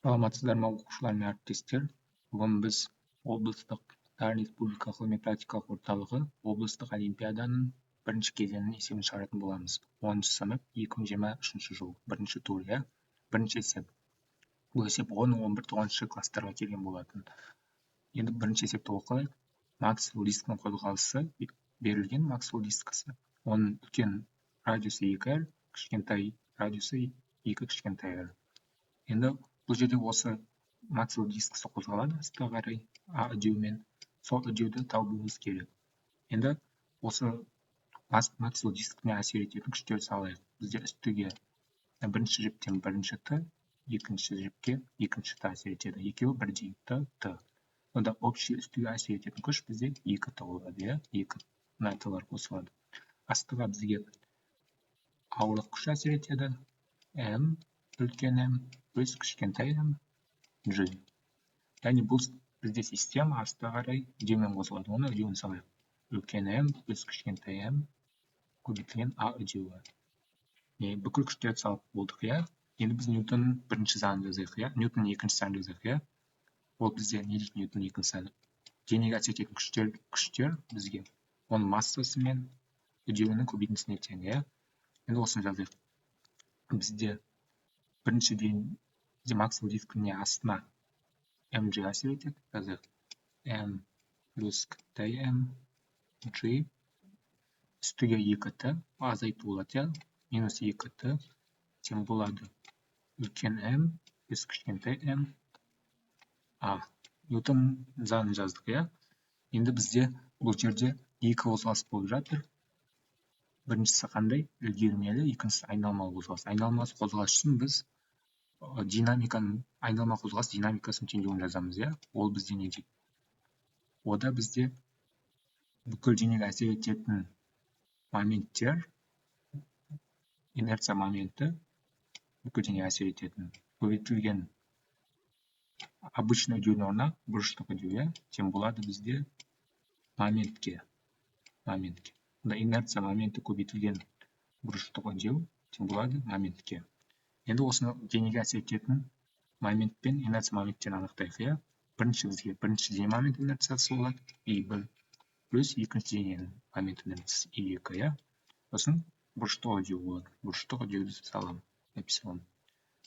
Саламатсыздар ма оқушылар мен әріптестер? Бүгін біз облыстық Дарын Республика ғылыми-практикалық орталығы облыстық олимпиаданың бірінші кезеңінің есебін шығаратын боламыз. 10-шы сынып 2023 жыл бірінші тур, бірінші есеп. Бұл есеп 10-11 класстарға келген болатын. Енді бірінші есепті оқылайық. Максвелл дискінің қозғалысы берілген. Максвелл дискісі, оның үлкен радиусы 2r, кішкентай радиусы 2 кішкентай r. Енді бұл жерде осы Максвелл дискісі қозғалады астқа қарай А үдеуімен. Сол үдеуді табуымыз керек. Енді осы Максвелл дискіне әсер ететін күштерді салайық. Бізде үстіге бірінші жіптен бірінші Т, екінші жіпке екінші Т әсер етеді. Екеуі бірдей Т. Онда общий үстіге әсер ететін күш бізде 2 Т болады, 2 Т-лар қосылады. Астыға бізге ауырлық күші әсер етеді. М, үлкен М, плюс кішкентай М, G. Яғни бұл бізде система астыға қарай үдеумен қозғалады. Оны үдеуін салайық. Үлкен М плюс кішкентай М көбейтілген А үдеуі. Бүкіл күштерді салып болдық, Енді біз Ньютонның бірінші заңын жазайық, Ньютонның екінші заңын жазайық, Ол бізде не дейді Ньютонның екінші заңы? Денеге әсер ететін күштер бізге оның массасы мен үдеуінің көбейтіндісіне тең, Енді осыны жазайық. Бізде біріншіден Максвелл дискіне астына mg әсер етеді. Жазайық. m плюс кішкентай m g үстіге 2t азайту болады, минус 2t тең болады үлкен m плюс кішкентай m а. Ньютон заңын жаздық, Енді бізде бұл жерде екі қозғалыс болып жатыр. Біріншісі қандай? Ілгермелі, екіншісі айналмалы қозғалыс. Айналмалы қозғалыс үшін біз айналма қозғалыс динамикасының теңдеуін жазамыз, Ол бізде не дейді? Ода бізде бүкіл денеге әсер ететін моменттер, инерция моменті, бүкіл денеге әсер ететін көбейтілген обычный үдеудің орнына бұрыштық үдеу, тең болады бізде моментке. Онда инерция моменті көбейтілген бұрыштық үдеу тең болады моментке. Енді осыны денеге әсер ететін момент пен инерция моменттерін анықтайық, бірінші дене момент инерциясы болады I1 плюс екінші дененің момент инерциясы I2, Сосын бұрыштық үдеу болады. Бұрыштық үдеуді саламын, эпсилон.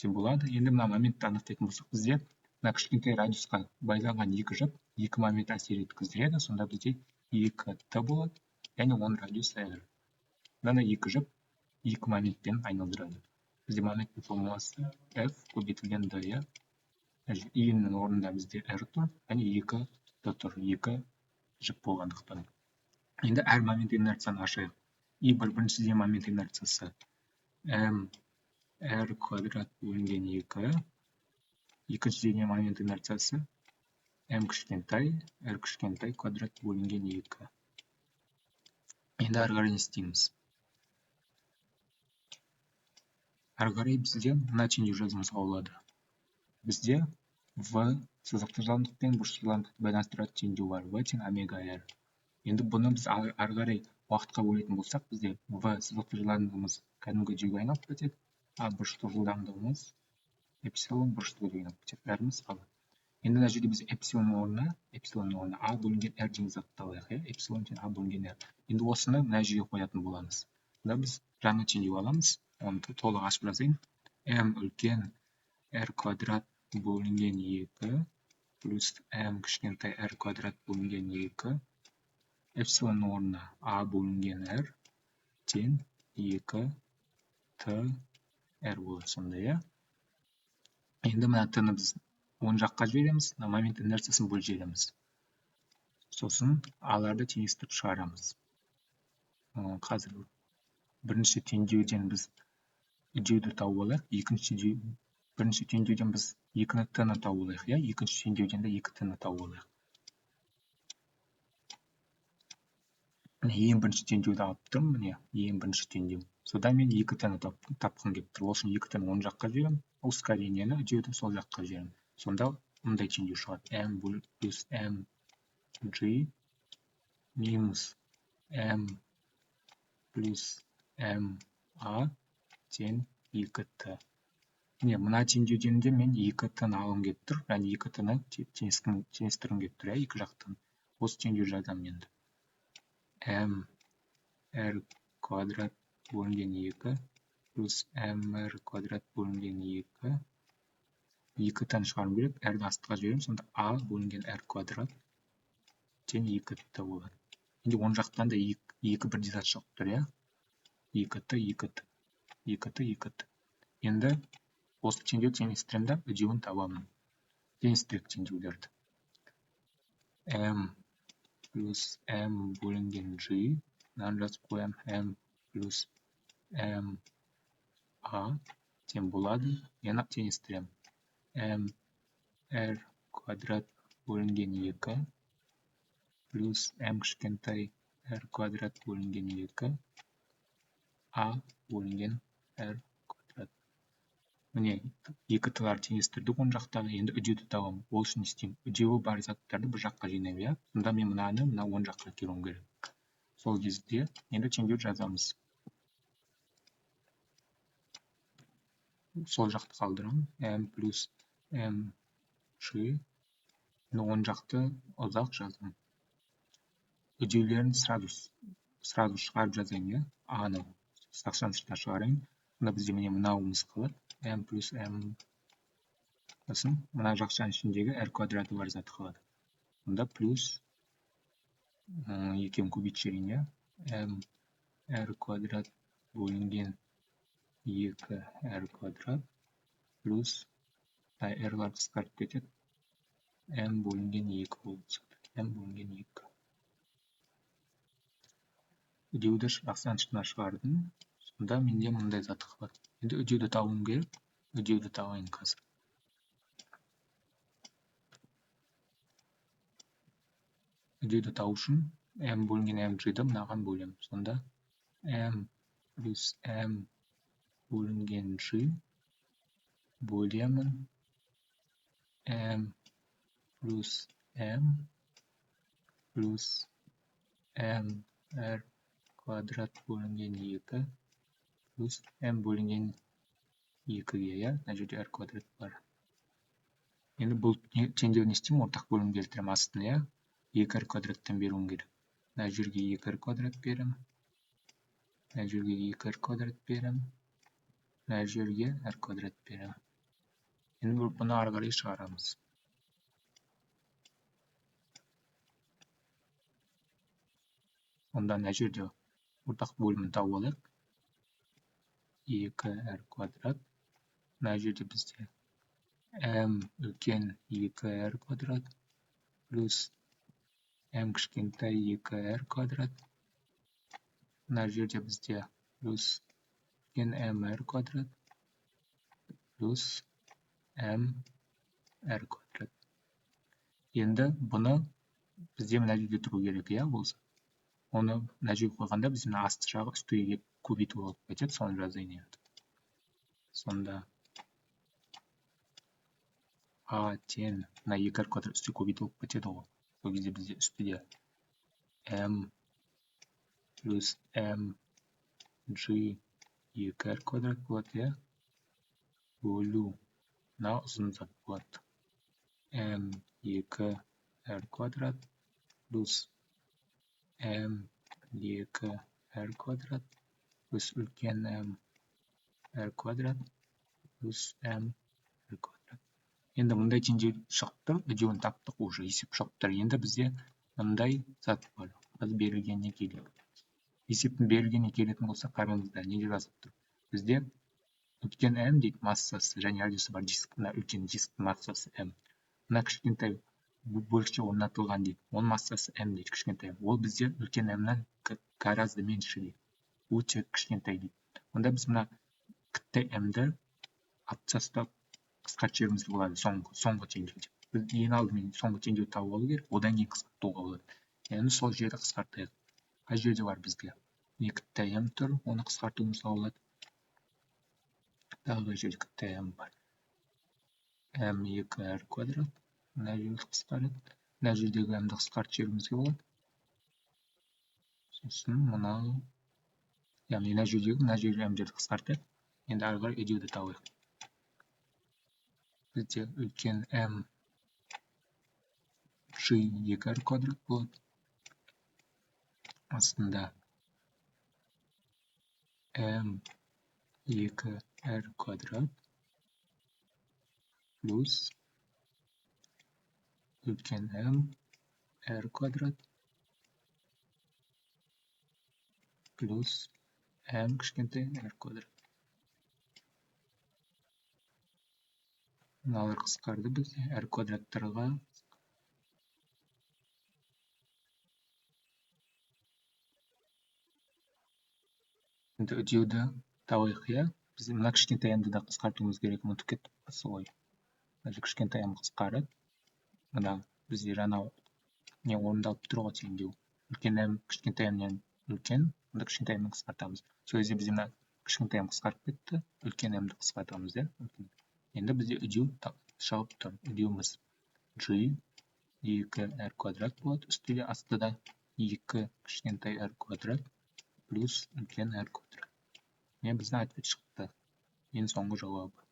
Тең болады. Енді мына моментті анықтайтын болсақ, бізде мына кішкентай радиусқа байланған екі жіп екі момент әсер еткіздіреді. Сонда бізде 2T болады, яғни оның радиусы R. Мына екі жіп екі моментпен айналдырады. Бізде моменттің формуласы F көбейтілген D, I-ның орнында бізде R тұр, яғни 2T тұр, екі жіп болғандықтан. Енді әр момент инерцияны ашайық. I1 бірінші дене момент инерциясы m r квадрат бөлінген 2, екінші дене момент инерциясы m кішкентай r кішкентай квадрат бөлінген 2. Енді әрі қарай не істейміз? Әрі қарай бізде мына теңдеу жазуымызға болады. Бізде v сызықты жылдамдық пен бұрыштық жылдамдықты байланыстыратын теңдеу бар, v тең омега r. Енді бұны біз әрі қарай уақытқа бөлетін болсақ, бізде v сызықты жылдамдығымыз кәдімгі үдеуге айналып кетеді, а бұрыштық жылдамдығымыз эпсилон бұрыштық үдеуге айналып кетеді. Бәріміз қалады. Енді мына жерде біз эпсилонның орнына а бөлінген r деген затты алайық, эпсилон тең а бөлінген r. Енді осыны мына жерге қоятын боламыз. Онда біз жаңа теңдеу аламыз. Оны толық ашып жазайын. m үлкен r квадрат бөлінген 2 плюс m кішкентай r квадрат бөлінген 2 эпсилонның орнына а бөлінген r тең 2 t r болады сонда, Енді мына t-ны біз оң жаққа жібереміз, момент инерциясын бөліп жібереміз. Сосын аларды теңестіріп шығарамыз. Қазір бірінші теңдеуден біз үдеуді тауып алайық. Бірінші теңдеуден біз 2 t-ны тауып алайық, екінші теңдеуден де 2 t-ны тауып алайық. Ең бірінші теңдеуді алып тұрмын, ең бірінші теңдеу. Содан мен 2 t-ны тапқым келіп тұр. Осы 2 t-ны оң жаққа жіберемін, ускорениені үдеуді сол жаққа жіберемін. Сонда мындай теңдеу шығады. m плюс m g минус m плюс m a тең 2t. міне мына теңдеуден мен 2t-ны алғым келіп тұр, және 2t-ны теңестіргім келіп тұр, екі жақтан. Осы теңдеу жазамын енді. mr квадрат бөлінген 2 плюс mr квадрат бөлінген 2. 2t-ны шығарым керек, r-ді астыға жіберемін, сонда a бөлінген r квадрат тең 2t болады. Енді оң жақтан да 2 бірдей зат шығып тұр, иә? 2t. Енді осы теңдеу теңестіремін да, үдеуін табамын. Теңестірек теңдеулерді. m плюс m бөлінген g. Мынаны жазып қоям. m плюс m a тең болады. Енді теңестірем. m r квадрат бөлінген 2 плюс m кішкентай r квадрат бөлінген 2 a бөлінген r квадрат. Міне, 2t-лар теңестірдік оң жақтағы, енді үдеуді табамын. Ол үшін істеймін. Үдеуі бар заттарды бір жаққа жинаймын, иә? Сонда мен мынаны оң жаққа әкелуім керек. Сол кезде енді теңдеу жазамыз. Сол жақты қалдырамын. m плюс m g. Оң жақты ұзақ жазамын. Үдеулерін сразу шығарып жазайын, иә? A-ны сақшаның сыртына шығарайын. Сонда бізде міне мынауымыз қалады. m плюс m сосын мына жақшаның ішіндегі r квадраты бар заты қалады. Сонда плюс екеуін көбейтіп жіберейін, иә? m r квадрат бөлінген 2 r квадрат плюс r-лар қысқарып кетеді. m бөлінген 2 болып шығады. m бөлінген 2. Үдеуді жақшаның ішіне шығардым. Сонда менде мындай заты қалады. Енді үдеуді табуым керек. Үдеуді табайын қазір. Үдеуді табу үшін m бөлінген mg-ді мынаған бөлем. Сонда m плюс m бөлінген g бөлемін m плюс m плюс m r квадрат бөлінген 2 плюс m бөлінген 2-ге, иә? Мына жерде r квадрат бар. Енді бұл теңдеуін істеймін, ортақ бөлім келтірем астына, иә? 2r квадраттан беруім керек. Мына жерге 2r квадрат берем. Мына жерге 2r квадрат берем. Мына жерге r квадрат берем. Енді бұны ары қарай шығарамыз. Онда мына жерде ортақ бөлімін тауып алайық. 2r квадрат. Мына жерде бізде m үлкен 2r квадрат плюс m кішкентай 2r квадрат. Мына жерде бізде плюс үлкен mr квадрат плюс mr квадрат. Енді бұны бізде мына жерде тұру керек, иә, болса. Оны мына жерге қойғанда біз мына асты жағы үстіге көбейту болып кетеді, соны жазайын енді. Сонда a тең мына 2r квадрат үстіге көбейту болып кетеді ғой. Сол кезде бізде үстіде m плюс m g 2r квадрат болады, иә? Бөлу мына ұзын зат болады. m 2r квадрат плюс m 2r квадрат плюс үлкен m r квадрат плюс m r квадрат. Енді мұндай теңдеу шығыпты, үдеуін таптық, уже есеп шығыптыр. Енді бізде мындай зат бар. Біз берілгеніне келейік. Есептің берілгеніне келетін болса, қараңыздар, неге жазып тұр? Бізде үлкен m дейді массасы, және радиусы бар диск, мына үлкен дисктің массасы m. Мына кішкентай бөлікше орнатылған дейді. Оның массасы m дейді, кішкентай. Ол бізде үлкен m-нан гораздо меньше дейді. Өте кішкентай дейді. Онда біз мына кішкентай m-ді алып тастап қысқартып жіберуімізге болады, соңғы теңдеуде. Біз ең алдымен соңғы теңдеуді тауып алу керек, одан кейін қысқартуға болады. Енді сол жерді қысқартайық. Қай жерде бар бізге? 2t m тұр, оны қысқартуымызға болады. Тағы жерде 2t m бар. m 2r квадрат. Мына жерді қысқарады. Мына жердегі m-ді қысқартып жіберуімізге болады. Сосын мынау, яғни мына жердегі m-дерді қысқартайық. Енді ары қарай үдеуді табайық. бізде үлкен м g 2r квадрат болады. Астында m 2r квадрат плюс үлкен м r квадрат плюс м кішкентай r квадрат. Мыналар қысқарды бізде r квадраттарға. Енді үдеуді табайық, иә? Біз мына кішкентай m-ді да қысқартуымыз керек, ұмытып кеттік солай. Мына кішкентай m қысқарады. Мына бізде жаңа не орындалып тұр ғой теңдеу. Үлкен м кішкентай m-нен үлкен, мына кішкентай m-ні қысқартамыз. Сол кезде бізде мына кішкентай m қысқарып кетті, үлкен m-ді қысқартамыз, иә? Енді бізде үдеу шығып тұр. Үдеуіміз g 2r квадрат болады, үстіде астыда 2 кішкентай r квадрат плюс үлкен r квадрат. Мен біздің ответ шықты. Ең соңғы жауабы.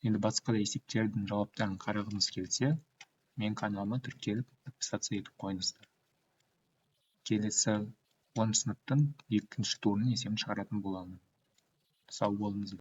Енді басқа да есептердің жауаптарын қарағыңыз келсе, мен каналыма тіркеліп, подписаться етіп қойыңыздар. Келесі 10 сыныптың екінші турының есебін шығаратын боламын. Сау болыңыздар.